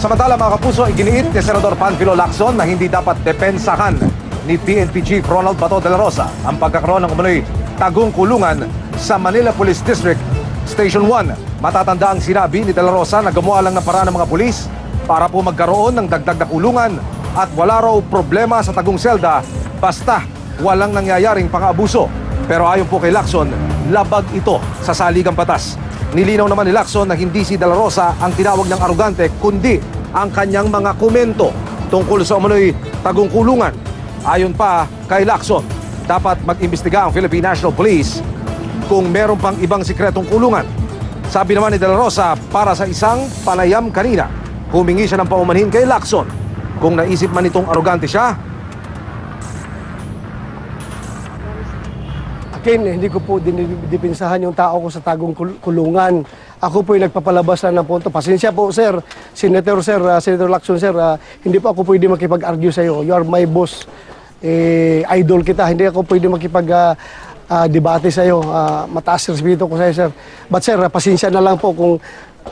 Samantala mga kapuso, iginiit ni Senador Panfilo Lacson na hindi dapat depensahan ni PNP Chief Ronald Bato de la Rosa ang pagkakaroon ng umano'y tagong kulungan sa Manila Police District Station 1. Matatanda ang sinabi ni de la Rosa na gumawa lang ng paraan ng mga pulis para po magkaroon ng dagdag na kulungan at wala raw problema sa tagong selda basta walang nangyayaring pang-abuso. Pero ayon po kay Lacson, labag ito sa saligang batas. Nilinaw naman ni Lacson na hindi si de la Rosa ang tinawag ng arugante kundi ang kanyang mga komento tungkol sa umano'y tagong kulungan. Ayon pa kay Lacson, dapat mag-imbestiga ang Philippine National Police kung meron pang ibang sikretong kulungan. Sabi naman ni de la Rosa, para sa isang panayam kanina, humingi siya ng paumanhin kay Lacson kung naisip man itong arugante siya. Akin, hindi ko po dinipinsahan yung tao ko sa tagong kulungan. Ako po yung nagpapalabas na ng punto. Pasensya po, sir. Senator, sir. Senator Lacson, sir. Hindi po ako pwede makipag-argue sa iyo. You are my boss. Idol kita. Hindi ako pwede makipag-debate sa iyo. Mataas respeto ko sa iyo, sir. But, sir, pasensya na lang po kung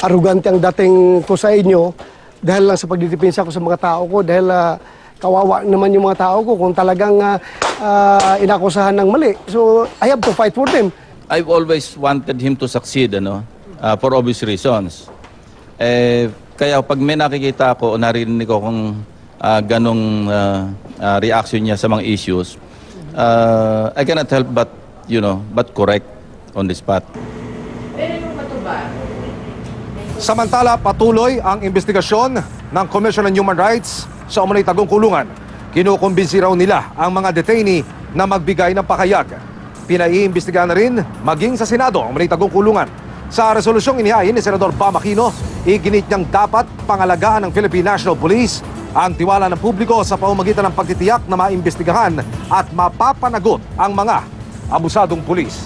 arugante ang dating ko sa inyo dahil lang sa pagdidipinsa ko sa mga tao ko. Dahil kawawa naman yung mga tao ko kung talagang inakusahan ng mali. So, I have to fight for them. I've always wanted him to succeed, for obvious reasons. Kaya pag may nakikita ako o narinig ko kung ganong reaction niya sa mga issues, I cannot help but correct on the spot. Samantala, patuloy ang investigasyon ng Commission on Human Rights sa umano'y tagong kulungan. Kinukumbinsi raw nila ang mga detainee na magbigay ng pakayag. Pinaiimbestigahan na rin maging sa Senado ang umano'y tagong kulungan. Sa resolusyong inihain ni Senador Bam Aquino, iginit niyang dapat pangalagaan ng Philippine National Police ang tiwala ng publiko sa pamamagitan ng pagtitiyak na maimbestigahan at mapapanagot ang mga abusadong pulis.